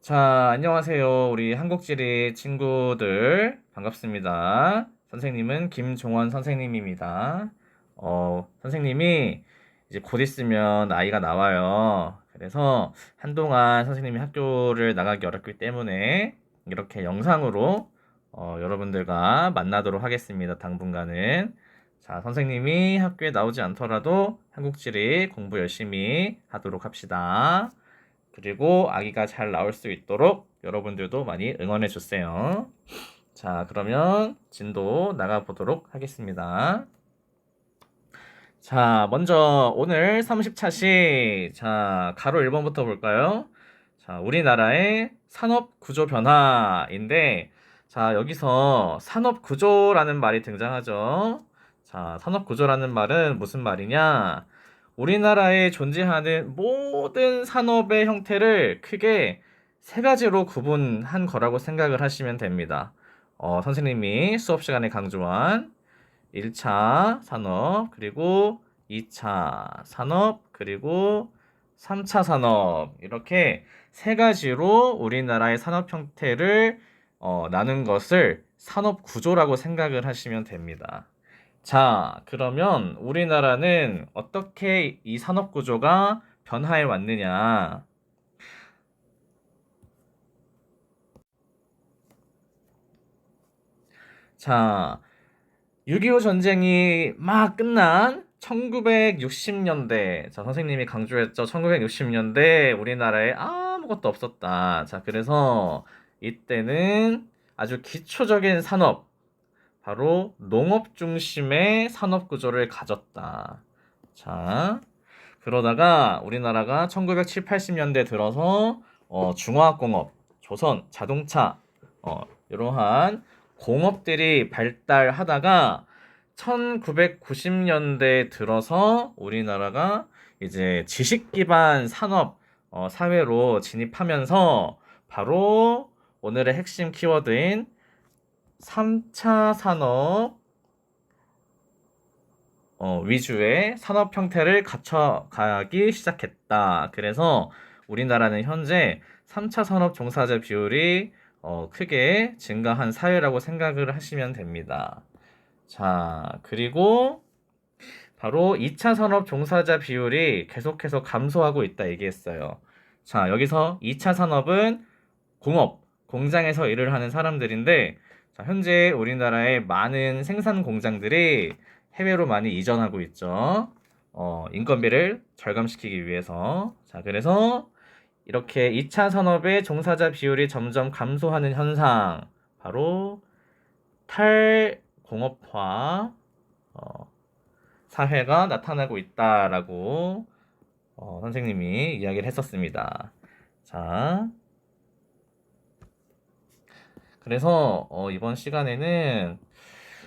자, 안녕하세요. 우리 한국지리 친구들. 반갑습니다. 선생님은 김종원 선생님입니다. 선생님이 이제 곧 있으면 아이가 나와요. 그래서 한동안 선생님이 학교를 나가기 어렵기 때문에 이렇게 영상으로 여러분들과 만나도록 하겠습니다. 당분간은. 자, 선생님이 학교에 나오지 않더라도 한국지리 공부 열심히 하도록 합시다. 그리고 아기가 잘 나올 수 있도록 여러분들도 많이 응원해 주세요. 자, 그러면 진도 나가 보도록 하겠습니다. 자, 먼저 오늘 30차시, 자, 가로 1번부터 볼까요? 자, 우리나라의 산업 구조 변화인데, 자, 여기서 산업 구조라는 말이 등장하죠. 자, 산업 구조라는 말은 무슨 말이냐? 우리나라에 존재하는 모든 산업의 형태를 크게 세 가지로 구분한 거라고 생각을 하시면 됩니다. 선생님이 수업 시간에 강조한 1차 산업, 그리고 2차 산업, 그리고 3차 산업. 이렇게 세 가지로 우리나라의 산업 형태를 나눈 것을 산업 구조라고 생각을 하시면 됩니다. 자, 그러면 우리나라는 어떻게 이 산업 구조가 변화해 왔느냐? 자, 6.25 전쟁이 막 끝난 1960년대. 자, 선생님이 강조했죠. 1960년대 우리나라에 아무것도 없었다. 자, 그래서 이때는 아주 기초적인 산업, 바로 농업 중심의 산업 구조를 가졌다. 자, 그러다가 우리나라가 1970, 80년대 들어서 중화학공업, 조선, 자동차, 이러한 공업들이 발달하다가 1990년대 들어서 우리나라가 이제 지식 기반 산업 사회로 진입하면서 바로 오늘의 핵심 키워드인 3차 산업 위주의 산업 형태를 갖춰가기 시작했다. 그래서 우리나라는 현재 3차 산업 종사자 비율이 크게 증가한 사회라고 생각을 하시면 됩니다. 자, 그리고 바로 2차 산업 종사자 비율이 계속해서 감소하고 있다 얘기했어요. 자, 여기서 2차 산업은 공업, 공장에서 일을 하는 사람들인데, 자, 현재 우리나라의 많은 생산 공장들이 해외로 많이 이전하고 있죠. 인건비를 절감시키기 위해서. 자, 그래서 이렇게 2차 산업의 종사자 비율이 점점 감소하는 현상, 바로 탈공업화 사회가 나타나고 있다라고 선생님이 이야기를 했었습니다. 자, 그래서 이번 시간에는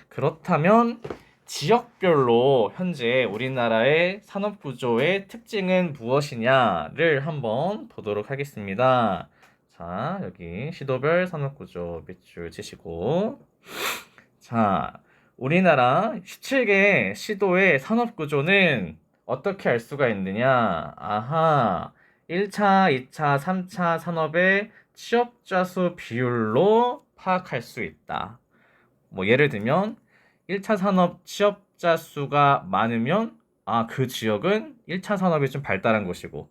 그렇다면 지역별로 현재 우리나라의 산업 구조의 특징은 무엇이냐를 한번 보도록 하겠습니다. 자, 여기 시도별 산업 구조 밑줄 치시고, 자, 우리나라 17개 시도의 산업 구조는 어떻게 알 수가 있느냐? 아하, 1차, 2차, 3차 산업의 취업자 수 비율로 파악할 수 있다. 뭐 예를 들면 1차 산업 취업자 수가 많으면 그 지역은 1차 산업이 좀 발달한 곳이고,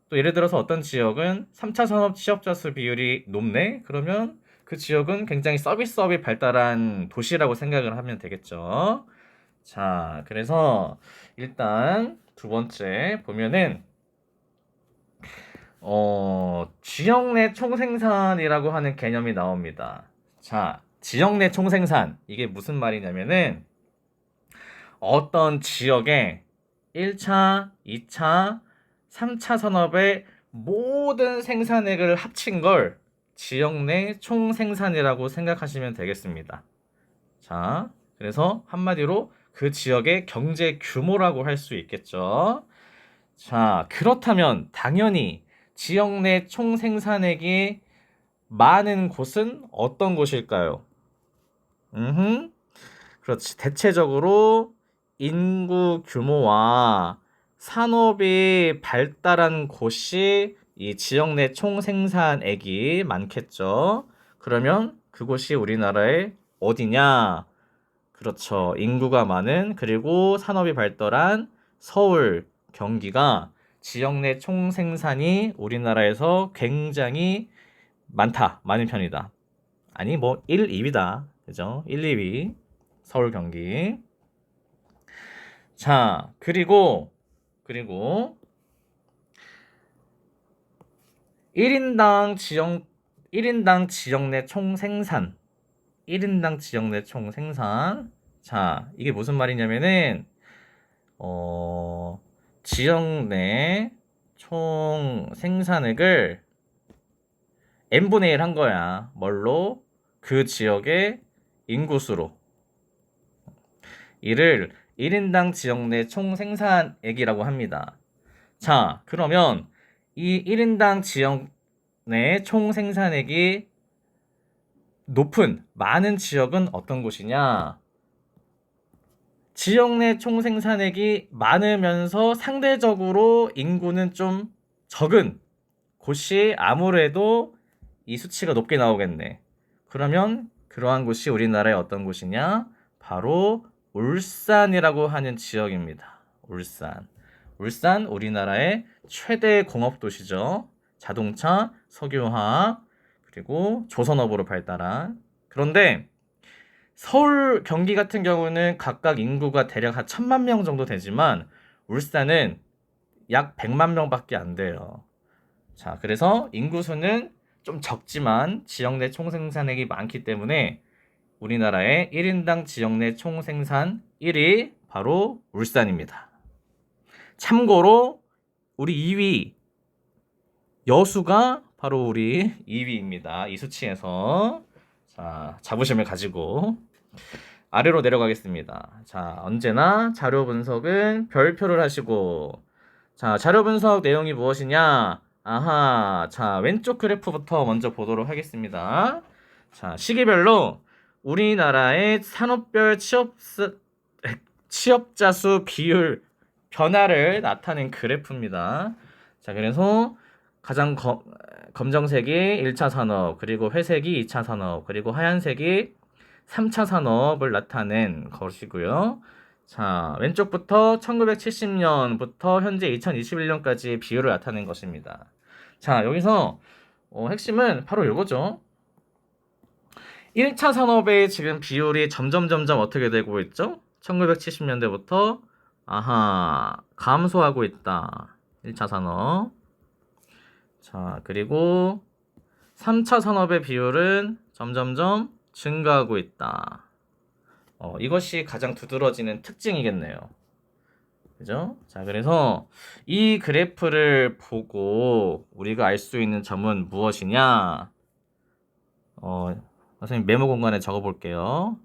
또 예를 들어서 어떤 지역은 3차 산업 취업자 수 비율이 높네? 그러면 그 지역은 굉장히 서비스업이 발달한 도시라고 생각을 하면 되겠죠. 자, 그래서 일단 두 번째 보면은 지역 내 총생산이라고 하는 개념이 나옵니다. 자, 지역 내 총생산, 이게 무슨 말이냐면은 어떤 지역에 1차, 2차, 3차 산업의 모든 생산액을 합친 걸 지역 내 총생산이라고 생각하시면 되겠습니다. 자, 그래서 한마디로 그 지역의 경제 규모라고 할 수 있겠죠. 자, 그렇다면 당연히 지역 내 총생산액이 많은 곳은 어떤 곳일까요? 그렇지. 대체적으로 인구 규모와 산업이 발달한 곳이 이 지역 내 총 생산액이 많겠죠. 그러면 그곳이 우리나라의 어디냐? 그렇죠. 인구가 많은 그리고 산업이 발달한 서울, 경기가 지역 내 총 생산이 우리나라에서 굉장히 많은 편이다. 아니 뭐 1, 2위다. 그죠? 1, 2위 서울, 경기. 자, 그리고 1인당 지역 내 총 생산 1인당 지역 내 총 생산. 자, 이게 무슨 말이냐면은 지역 내 총 생산액을 n분의 1 한 거야. 뭘로? 그 지역의 인구수로. 이를 1인당 지역 내 총 생산액이라고 합니다. 자, 그러면 이 1인당 지역 내 총 생산액이 많은 지역은 어떤 곳이냐? 지역 내 총 생산액이 많으면서 상대적으로 인구는 좀 적은 곳이 아무래도 이 수치가 높게 나오겠네. 그러면 그러한 곳이 우리나라의 어떤 곳이냐? 바로 울산이라고 하는 지역입니다. 울산 우리나라의 최대 공업 도시죠. 자동차, 석유화학, 그리고 조선업으로 발달한. 그런데 서울, 경기 같은 경우는 각각 인구가 대략 한 1000만 명 정도 되지만 울산은 약 100만 명밖에 안 돼요. 자, 그래서 인구수는 좀 적지만 지역 내 총생산액이 많기 때문에 우리나라의 1인당 지역 내 총생산 1위 바로 울산입니다. 참고로 우리 2위 여수가 바로 우리 2위입니다. 이 수치에서. 자, 자부심을 가지고 아래로 내려가겠습니다. 자, 언제나 자료 분석은 별표를 하시고. 자, 자료 분석 내용이 무엇이냐? 아하, 자, 왼쪽 그래프부터 먼저 보도록 하겠습니다. 자, 시기별로 우리나라의 산업별 취업자 수 비율 변화를 나타낸 그래프입니다. 자, 그래서 가장 검정색이 1차 산업, 그리고 회색이 2차 산업, 그리고 하얀색이 3차 산업을 나타낸 것이고요. 자, 왼쪽부터 1970년부터 현재 2021년까지 비율을 나타낸 것입니다. 자, 여기서 핵심은 바로 이거죠. 1차 산업의 지금 비율이 점점 어떻게 되고 있죠? 1970년대부터 감소하고 있다. 1차 산업. 자, 그리고 3차 산업의 비율은 점점점 증가하고 있다. 이것이 가장 두드러지는 특징이겠네요. 그죠? 자, 그래서 이 그래프를 보고 우리가 알 수 있는 점은 무엇이냐? 선생님 메모 공간에 적어 볼게요.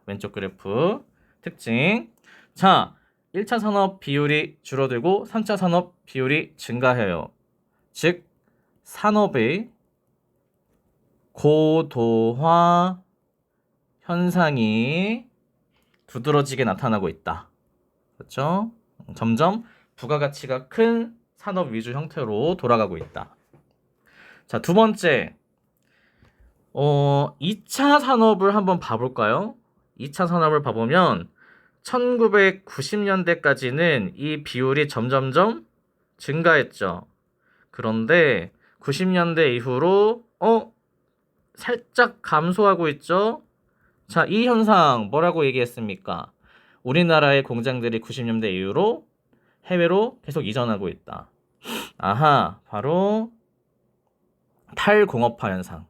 왼쪽 그래프 특징. 자, 1차 산업 비율이 줄어들고 3차 산업 비율이 증가해요. 즉 산업의 고도화 현상이 두드러지게 나타나고 있다. 그렇죠? 점점 부가가치가 큰 산업 위주 형태로 돌아가고 있다. 자, 두 번째. 2차 산업을 한번 봐볼까요? 2차 산업을 봐보면 1990년대까지는 이 비율이 점점점 증가했죠. 그런데 90년대 이후로 살짝 감소하고 있죠. 자, 이 현상 뭐라고 얘기했습니까? 우리나라의 공장들이 90년대 이후로 해외로 계속 이전하고 있다. 아하, 바로 탈공업화 현상이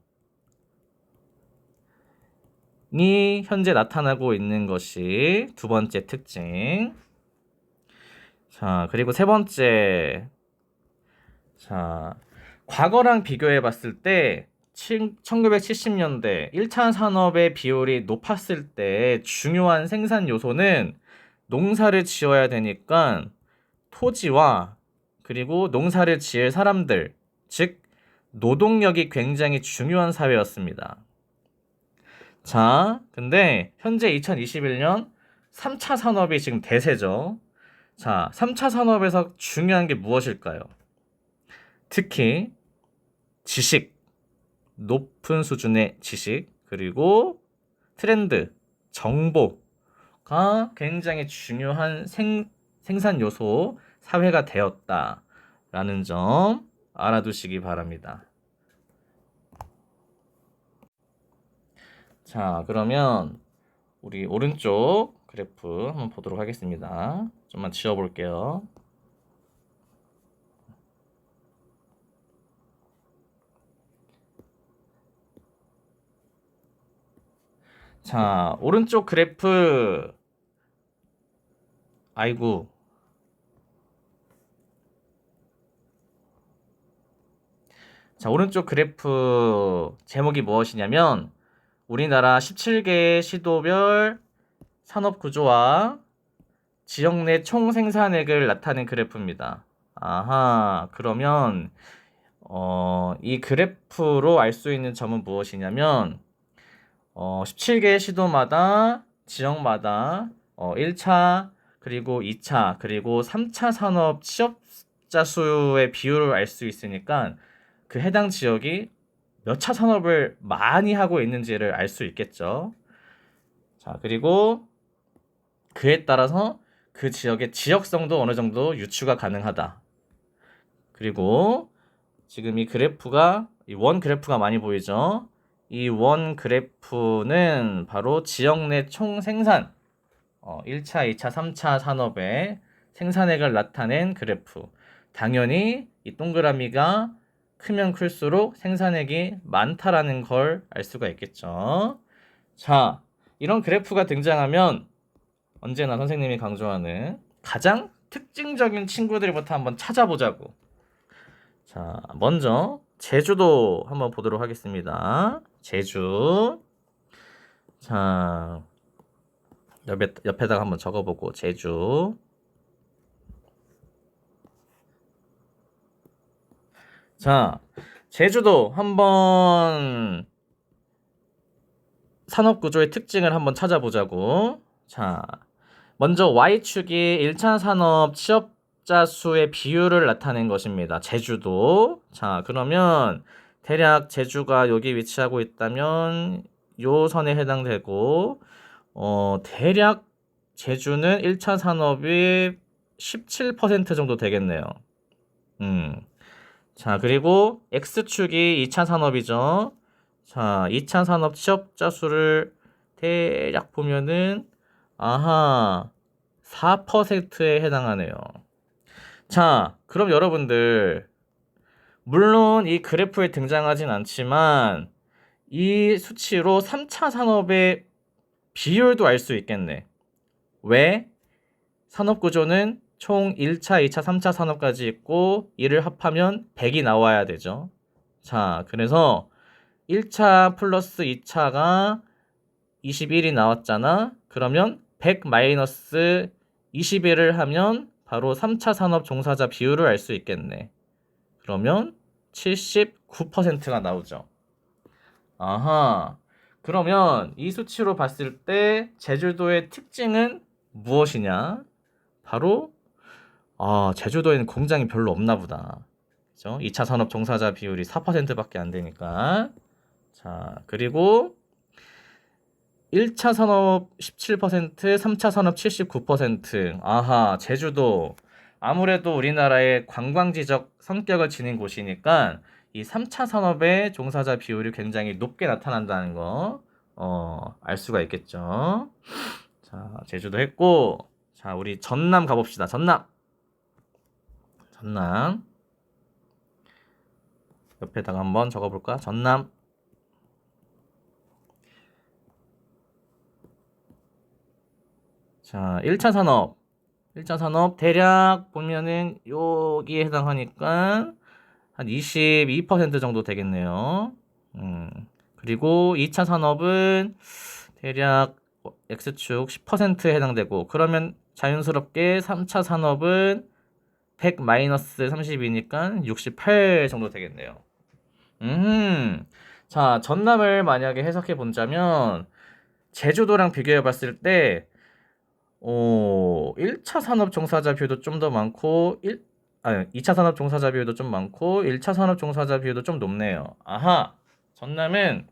현재 나타나고 있는 것이 두 번째 특징. 자, 그리고 세 번째. 자, 과거랑 비교해 봤을 때 1970년대 1차 산업의 비율이 높았을 때 중요한 생산 요소는 농사를 지어야 되니까 토지와 그리고 농사를 지을 사람들, 즉 노동력이 굉장히 중요한 사회였습니다. 자, 근데 현재 2021년 3차 산업이 지금 대세죠. 자, 3차 산업에서 중요한 게 무엇일까요? 특히 지식, 높은 수준의 지식, 그리고 트렌드, 정보가 굉장히 중요한 생산 요소, 사회가 되었다라는 점 알아두시기 바랍니다. 자, 그러면 우리 오른쪽 그래프 한번 보도록 하겠습니다. 좀만 지워볼게요. 자, 오른쪽 그래프. 아이고. 자, 오른쪽 그래프 제목이 무엇이냐면 우리나라 17개 시도별 산업 구조와 지역 내 총 생산액을 나타낸 그래프입니다. 아하, 그러면 이 그래프로 알 수 있는 점은 무엇이냐면 17개 시도마다 지역마다 1차 그리고 2차 그리고 3차 산업 취업자 수의 비율을 알 수 있으니까 그 해당 지역이 몇 차 산업을 많이 하고 있는지를 알 수 있겠죠. 자, 그리고 그에 따라서 그 지역의 지역성도 어느 정도 유추가 가능하다. 그리고 지금 이 그래프가 이 원 그래프가 많이 보이죠? 이 원 그래프는 바로 지역 내 총 생산 1차, 2차, 3차 산업의 생산액을 나타낸 그래프. 당연히 이 동그라미가 크면 클수록 생산액이 많다라는 걸 알 수가 있겠죠. 자, 이런 그래프가 등장하면 언제나 선생님이 강조하는 가장 특징적인 친구들부터 한번 찾아보자고. 자, 먼저 제주도 한번 보도록 하겠습니다. 제주. 자, 옆에다가 한번 적어보고 제주. 자, 제주도 한번 산업구조의 특징을 한번 찾아보자고. 자, 먼저 Y축이 1차 산업 취업자 수의 비율을 나타낸 것입니다. 제주도. 자, 그러면 대략 제주가 여기 위치하고 있다면 요 선에 해당되고 대략 제주는 1차 산업이 17% 정도 되겠네요. 자, 그리고 X축이 2차 산업이죠. 자, 2차 산업 취업자 수를 대략 보면은 아하 4%에 해당하네요. 자, 그럼 여러분들 물론 이 그래프에 등장하진 않지만 이 수치로 3차 산업의 비율도 알 수 있겠네. 왜? 산업구조는 총 1차, 2차, 3차 산업까지 있고 이를 합하면 100이 나와야 되죠. 자, 그래서 1차 플러스 2차가 21이 나왔잖아. 그러면 100 마이너스 21을 하면 바로 3차 산업 종사자 비율을 알 수 있겠네. 그러면 79%가 나오죠. 아하. 그러면 이 수치로 봤을 때 제주도의 특징은 무엇이냐? 바로 제주도에는 공장이 별로 없나 보다. 그죠? 2차 산업 종사자 비율이 4%밖에 안 되니까. 자, 그리고 1차 산업 17%, 3차 산업 79%. 아하, 제주도. 아무래도 우리나라의 관광지적 성격을 지닌 곳이니까 이 3차 산업의 종사자 비율이 굉장히 높게 나타난다는 거, 알 수가 있겠죠. 자, 제주도 했고, 자, 우리 전남 가봅시다. 전남. 옆에다가 한번 적어볼까? 전남. 자, 1차 산업. 1차 산업 대략 보면은 여기에 해당하니까 한 22% 정도 되겠네요. 그리고 2차 산업은 대략 X축 10%에 해당되고 그러면 자연스럽게 3차 산업은 100 마이너스 32니까 68 정도 되겠네요. 자, 전남을 만약에 해석해 본다면 제주도랑 비교해 봤을 때 1차 산업 종사자 비율도 좀 더 많고 아, 2차 산업 종사자 비율도 좀 많고 1차 산업 종사자 비율도 좀 높네요. 아하. 전남은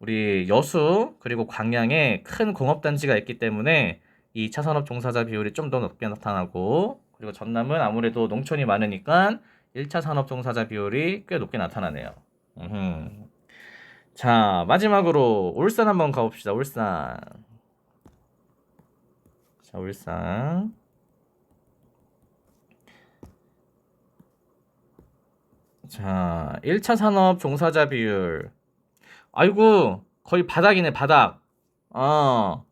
우리 여수 그리고 광양에 큰 공업단지가 있기 때문에 이 2차 산업 종사자 비율이 좀 더 높게 나타나고, 그리고 전남은 아무래도 농촌이 많으니까 1차 산업 종사자 비율이 꽤 높게 나타나네요. 자, 마지막으로 울산 한번 가봅시다. 울산. 자, 울산. 자, 1차 산업 종사자 비율. 아이고, 거의 바닥이네, 바닥. 1%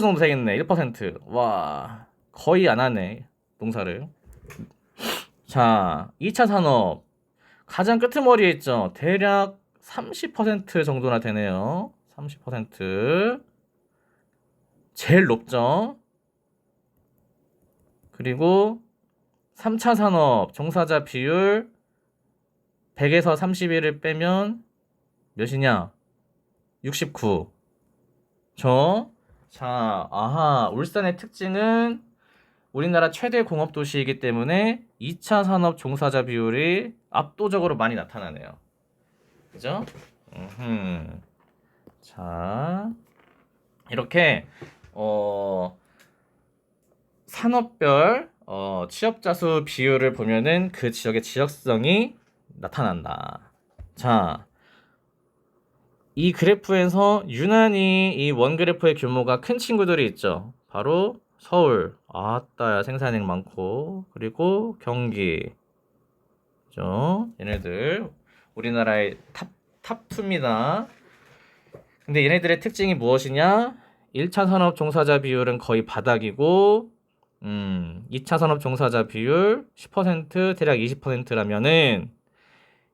정도 되겠네, 1%. 와, 거의 안 하네, 농사를. 자, 2차 산업. 가장 끄트머리에 있죠. 대략 30% 정도나 되네요. 30%. 제일 높죠. 그리고 3차 산업 종사자 비율 100에서 31을 빼면 몇이냐? 69. 자, 아하, 울산의 특징은 우리나라 최대 공업 도시이기 때문에 2차 산업 종사자 비율이 압도적으로 많이 나타나네요. 그죠? 자, 이렇게 산업별 취업자 수 비율을 보면은 그 지역의 지역성이 나타난다. 자, 이 그래프에서 유난히 이 원 그래프의 규모가 큰 친구들이 있죠. 바로 서울, 아따야 생산액 많고, 그리고 경기, 그죠? 얘네들 우리나라의 탑2입니다. 근데 얘네들의 특징이 무엇이냐? 1차 산업 종사자 비율은 거의 바닥이고, 2차 산업 종사자 비율 10%, 대략 20%라면은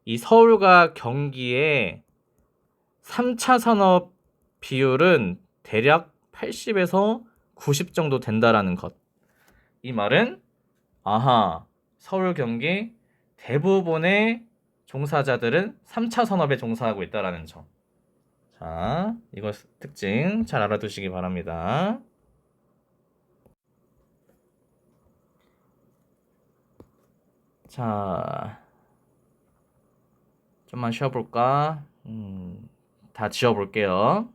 이 서울과 경기의 3차 산업 비율은 대략 80에서 90 정도 된다라는 것. 이 말은 아하, 서울, 경기 대부분의 종사자들은 3차 산업에 종사하고 있다라는 점. 자, 이거 특징 잘 알아두시기 바랍니다. 자, 좀만 쉬어볼까? 다 지워볼게요.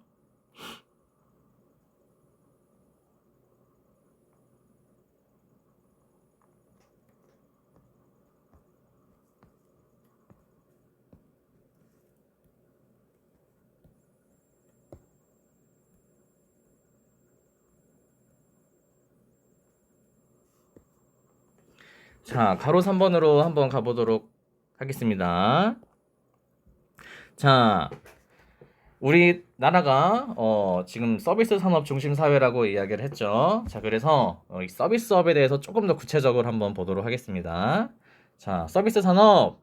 자, 가로 3번으로 한번 가보도록 하겠습니다. 자, 우리나라가 지금 서비스 산업 중심 사회라고 이야기를 했죠. 자, 그래서 이 서비스업에 대해서 조금 더 구체적으로 한번 보도록 하겠습니다. 자, 서비스 산업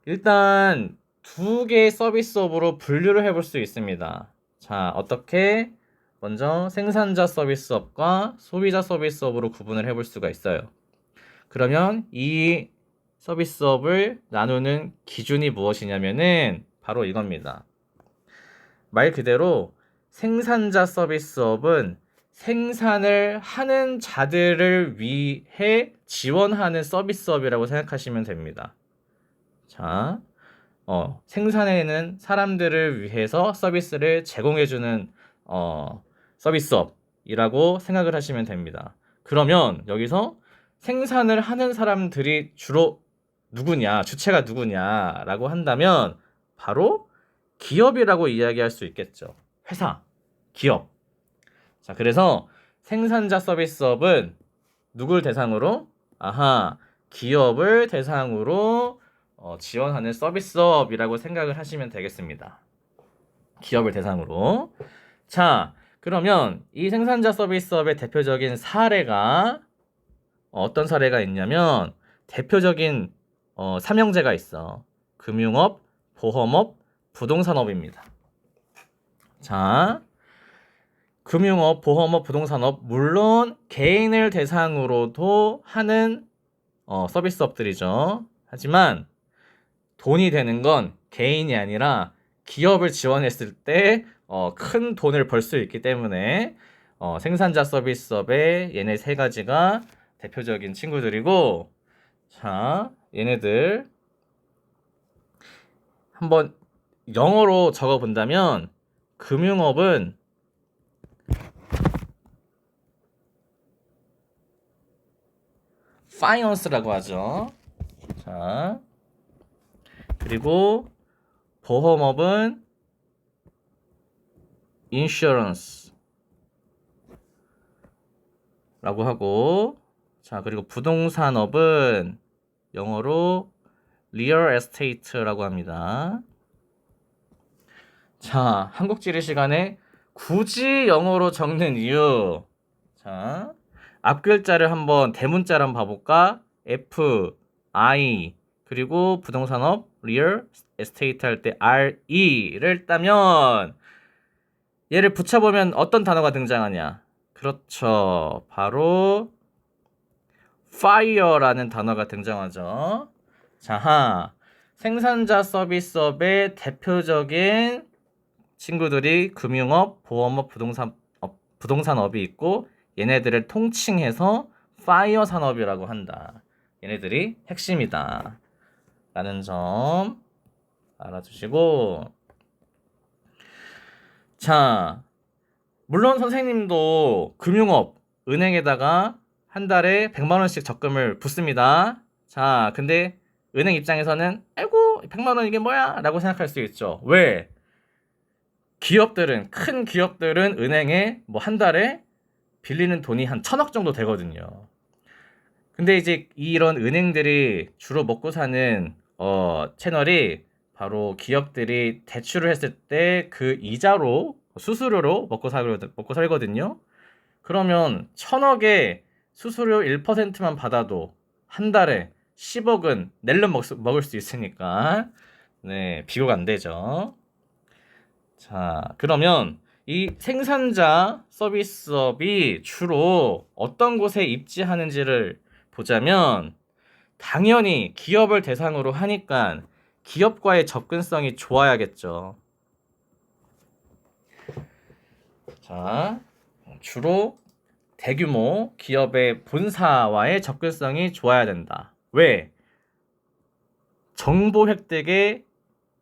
일단 두 개의 서비스업으로 분류를 해볼 수 있습니다. 자, 어떻게? 먼저 생산자 서비스업과 소비자 서비스업으로 구분을 해볼 수가 있어요. 그러면 이 서비스업을 나누는 기준이 무엇이냐면은 바로 이겁니다. 말 그대로 생산자 서비스업은 생산을 하는 자들을 위해 지원하는 서비스업이라고 생각하시면 됩니다. 자, 생산에는 사람들을 위해서 서비스를 제공해주는 서비스업이라고 생각을 하시면 됩니다. 그러면 여기서 생산을 하는 사람들이 주로 누구냐, 주체가 누구냐라고 한다면 바로 기업이라고 이야기할 수 있겠죠. 회사, 기업. 자, 그래서 생산자 서비스업은 누굴 대상으로? 아하, 기업을 대상으로 지원하는 서비스업이라고 생각을 하시면 되겠습니다. 기업을 대상으로. 자, 그러면 이 생산자 서비스업의 대표적인 사례가 어떤 사례가 있냐면 대표적인 삼형제가 있어. 금융업, 보험업, 부동산업입니다. 자, 금융업, 보험업, 부동산업 물론 개인을 대상으로도 하는 서비스업들이죠. 하지만 돈이 되는 건 개인이 아니라 기업을 지원했을 때 큰 돈을 벌 수 있기 때문에 생산자 서비스업에 얘네 세 가지가 대표적인 친구들이고, 자, 얘네들 한번 영어로 적어 본다면 금융업은 파이낸스라고 하죠. 자, 그리고 보험업은 인슈런스 라고 하고, 자, 그리고 부동산업은 영어로 리얼 에스테이트라고 합니다. 자, 한국 지리 시간에 굳이 영어로 적는 이유. 자, 앞 글자를 한번 대문자를 한번 봐볼까? F, I, 그리고 부동산업, 리얼 에스테이트 할 때 RE를 따면 얘를 붙여보면 어떤 단어가 등장하냐? 그렇죠. 바로 fire라는 단어가 등장하죠. 자, 생산자 서비스업의 대표적인 친구들이 금융업, 보험업, 부동산업이 있고 얘네들을 통칭해서 파이어 산업이라고 한다. 얘네들이 핵심이다. 라는 점 알아두시고, 자, 물론 선생님도 금융업, 은행에다가 한 달에 100만 원씩 적금을 붓습니다. 자, 근데 은행 입장에서는 아이고 100만 원 이게 뭐야? 라고 생각할 수 있죠. 왜? 큰 기업들은 은행에 뭐 한 달에 빌리는 돈이 한 1000억 정도 되거든요. 근데 이제 이런 은행들이 주로 먹고 사는 채널이 바로 기업들이 대출을 했을 때 그 이자로 수수료로 먹고 살거든요. 그러면 1000억에 수수료 1%만 받아도 한 달에 10억은 낼름 먹을 수 있으니까 네, 비교가 안 되죠. 자, 그러면 이 생산자 서비스업이 주로 어떤 곳에 입지하는지를 보자면 당연히 기업을 대상으로 하니까 기업과의 접근성이 좋아야겠죠. 자, 주로 대규모 기업의 본사와의 접근성이 좋아야 된다. 왜? 정보 획득에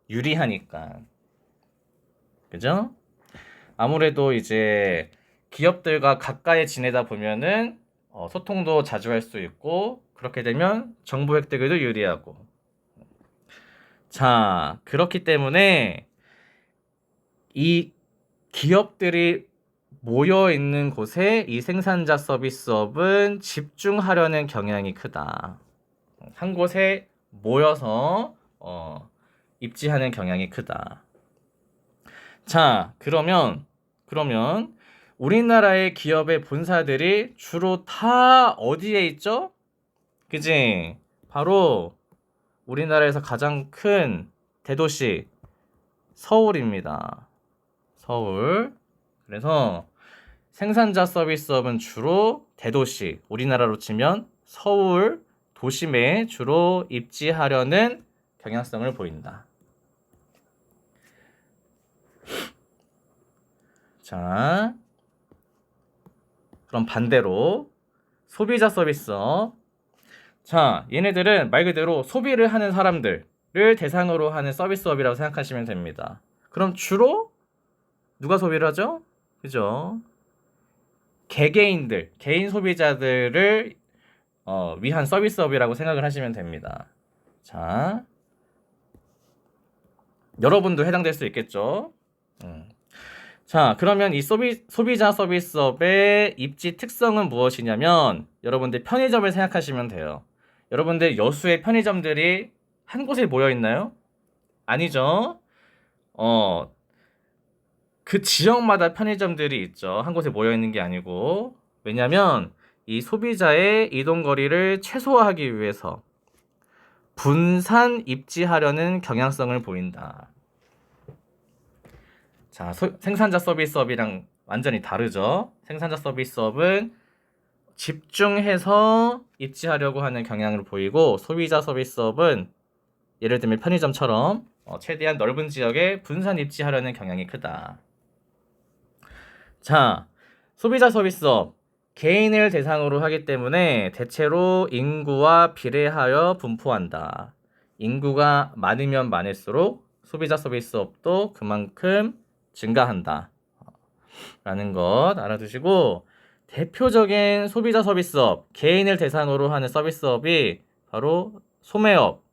유리하니까. 그죠? 아무래도 이제 기업들과 가까이 지내다 보면은 소통도 자주 할 수 있고 그렇게 되면 정보 획득에도 유리하고. 자, 그렇기 때문에 이 기업들이 모여 있는 곳에 이 생산자 서비스업은 집중하려는 경향이 크다. 한 곳에 모여서 입지하는 경향이 크다. 자, 그러면 우리나라의 기업의 본사들이 주로 다 어디에 있죠? 그지? 바로 우리나라에서 가장 큰 대도시 서울입니다. 서울. 그래서 생산자 서비스업은 주로 대도시, 우리나라로 치면 서울 도심에 주로 입지하려는 경향성을 보인다. 자, 그럼 반대로 소비자 서비스업. 자, 얘네들은 말 그대로 소비를 하는 사람들을 대상으로 하는 서비스업이라고 생각하시면 됩니다. 그럼 주로 누가 소비를 하죠? 그죠? 개개인들, 개인 소비자들을 위한 서비스업이라고 생각을 하시면 됩니다. 자, 여러분도 해당될 수 있겠죠? 자, 그러면 이 소비자 서비스업의 입지 특성은 무엇이냐면 여러분들 편의점을 생각하시면 돼요. 여러분들 여수의 편의점들이 한 곳에 모여 있나요? 아니죠. 그 지역마다 편의점들이 있죠. 한 곳에 모여 있는 게 아니고. 왜냐면 이 소비자의 이동 거리를 최소화하기 위해서 분산 입지하려는 경향성을 보인다. 자, 생산자 서비스업이랑 완전히 다르죠. 생산자 서비스업은 집중해서 입지하려고 하는 경향을 보이고 소비자 서비스업은 예를 들면 편의점처럼 최대한 넓은 지역에 분산 입지하려는 경향이 크다. 자, 소비자 서비스업 개인을 대상으로 하기 때문에 대체로 인구와 비례하여 분포한다. 인구가 많으면 많을수록 소비자 서비스업도 그만큼 증가한다. 라는 것 알아두시고, 대표적인 소비자 서비스업, 개인을 대상으로 하는 서비스업이 바로 소매업,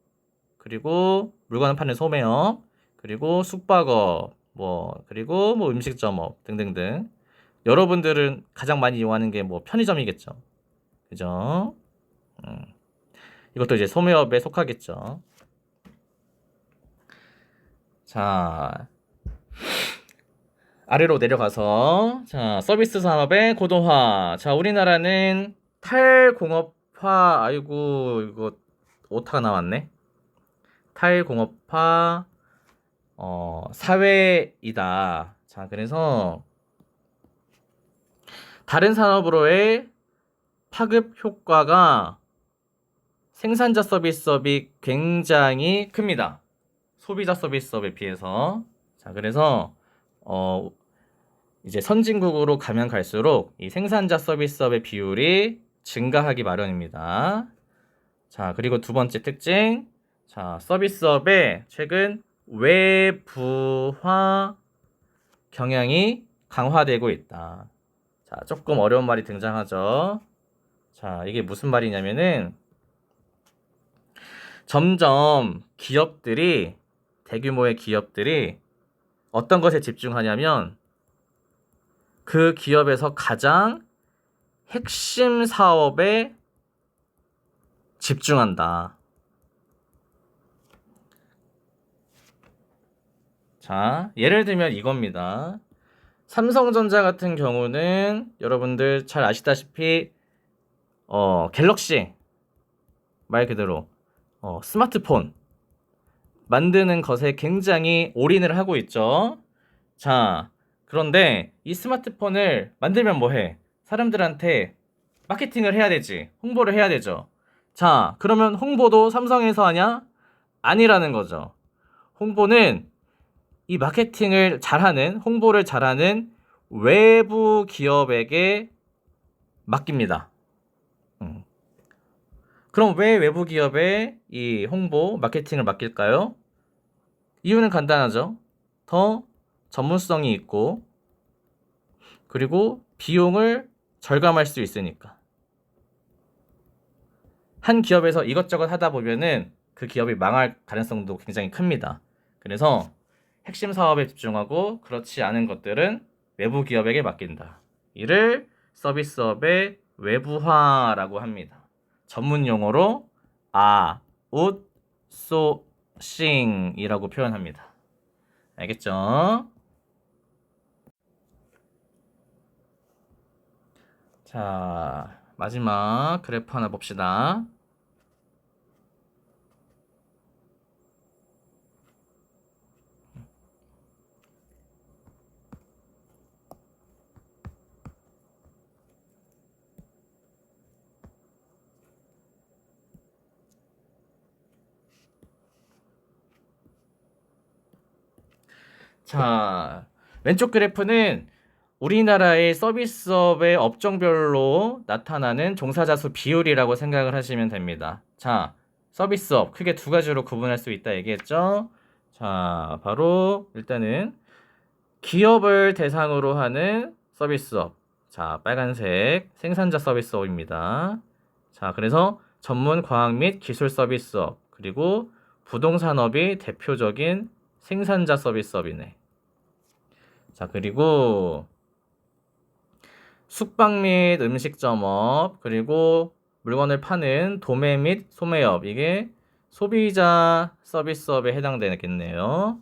그리고 물건을 파는 소매업, 그리고 숙박업, 그리고 음식점업 등등등. 여러분들은 가장 많이 이용하는 게 편의점이겠죠. 그죠? 이것도 이제 소매업에 속하겠죠. 자, 아래로 내려가서, 자, 서비스 산업의 고도화. 자, 우리나라는 탈공업화, 아이고, 이거 오타가 나왔네. 탈공업화, 사회이다. 자, 그래서 다른 산업으로의 파급 효과가 생산자 서비스업이 굉장히 큽니다. 소비자 서비스업에 비해서. 자, 그래서 이제 선진국으로 가면 갈수록 이 생산자 서비스업의 비율이 증가하기 마련입니다. 자, 그리고 두 번째 특징. 자, 서비스업의 최근 외부화 경향이 강화되고 있다. 자, 조금 어려운 말이 등장하죠. 자, 이게 무슨 말이냐면은 점점 기업들이, 대규모의 기업들이 어떤 것에 집중하냐면 그 기업에서 가장 핵심 사업에 집중한다. 자, 예를 들면 이겁니다. 삼성전자 같은 경우는 여러분들 잘 아시다시피 갤럭시, 말 그대로 스마트폰 만드는 것에 굉장히 올인을 하고 있죠. 자, 그런데 이 스마트폰을 만들면 뭐해? 사람들한테 마케팅을 해야 되지. 홍보를 해야 되죠. 자, 그러면 홍보도 삼성에서 하냐? 아니라는 거죠. 홍보는 이 마케팅을 잘하는, 홍보를 잘하는 외부 기업에게 맡깁니다. 그럼 왜 외부 기업에 이 홍보, 마케팅을 맡길까요? 이유는 간단하죠. 더 전문성이 있고, 그리고 비용을 절감할 수 있으니까. 한 기업에서 이것저것 하다 보면은 그 기업이 망할 가능성도 굉장히 큽니다. 그래서 핵심 사업에 집중하고 그렇지 않은 것들은 외부 기업에게 맡긴다. 이를 서비스업의 외부화라고 합니다. 전문 용어로 아웃소싱이라고 표현합니다. 알겠죠? 자, 마지막 그래프 하나 봅시다. 자, 왼쪽 그래프는 우리나라의 서비스업의 업종별로 나타나는 종사자 수 비율이라고 생각을 하시면 됩니다. 자, 서비스업 크게 두 가지로 구분할 수 있다 얘기했죠? 자, 바로 일단은 기업을 대상으로 하는 서비스업. 자, 빨간색 생산자 서비스업입니다. 자, 그래서 전문 과학 및 기술 서비스업, 그리고 부동산업이 대표적인 생산자 서비스업이네. 자, 그리고 숙박 및 음식점업, 그리고 물건을 파는 도매 및 소매업, 이게 소비자 서비스업에 해당되겠네요.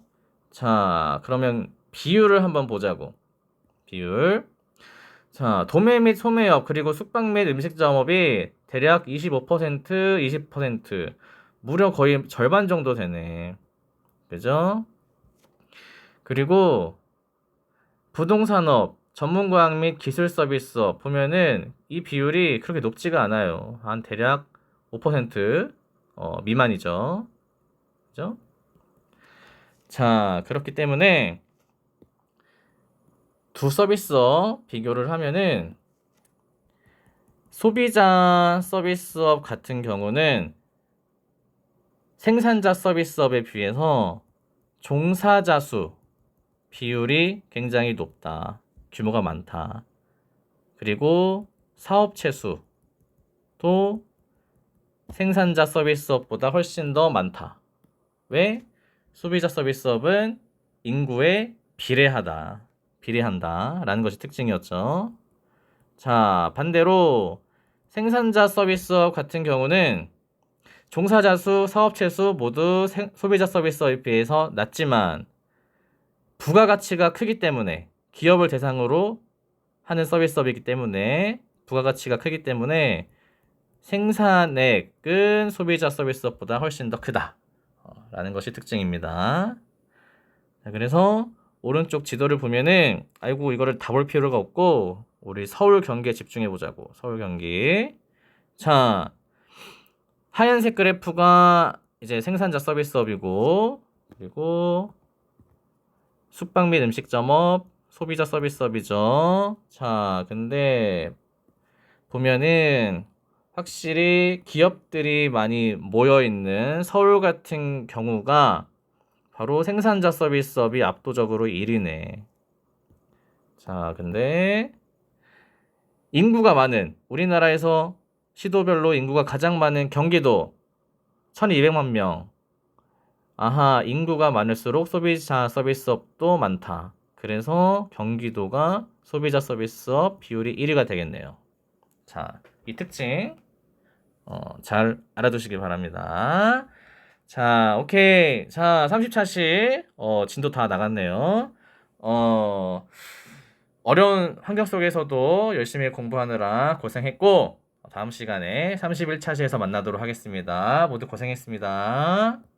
자, 그러면 비율을 한번 보자고. 비율. 자, 도매 및 소매업, 그리고 숙박 및 음식점업이 대략 25%, 20%, 무려 거의 절반 정도 되네. 그죠? 그리고 부동산업, 전문과학 및 기술 서비스업 보면은 이 비율이 그렇게 높지가 않아요. 한 대략 5% 미만이죠. 그죠? 자, 그렇기 때문에 두 서비스업 비교를 하면은 소비자 서비스업 같은 경우는 생산자 서비스업에 비해서 종사자 수 비율이 굉장히 높다. 규모가 많다. 그리고 사업체 수도 생산자 서비스업보다 훨씬 더 많다. 왜? 소비자 서비스업은 인구에 비례한다 라는 것이 특징이었죠. 자, 반대로 생산자 서비스업 같은 경우는 종사자 수, 사업체 수 모두 소비자 서비스업에 비해서 낮지만 부가가치가 크기 때문에 기업을 대상으로 하는 서비스업이기 때문에 부가가치가 크기 때문에 생산액은 소비자 서비스업보다 훨씬 더 크다 라는 것이 특징입니다. 자, 그래서 오른쪽 지도를 보면은 아이고 이거를 다 볼 필요가 없고 우리 서울 경기에 집중해 보자고. 서울 경기. 자, 하얀색 그래프가 이제 생산자 서비스업이고 그리고 숙박 및 음식점업 소비자 서비스업이죠. 자, 근데 보면은 확실히 기업들이 많이 모여 있는 서울 같은 경우가 바로 생산자 서비스업이 압도적으로 1위네. 자, 근데 인구가 많은 우리나라에서 시도별로 인구가 가장 많은 경기도 1200만 명. 아하, 인구가 많을수록 소비자 서비스업도 많다. 그래서 경기도가 소비자 서비스업 비율이 1위가 되겠네요. 자, 이 특징 잘 알아두시길 바랍니다. 자, 오케이. 자, 30차시 진도 다 나갔네요. 어려운 환경 속에서도 열심히 공부하느라 고생했고 다음 시간에 31차시에서 만나도록 하겠습니다. 모두 고생했습니다.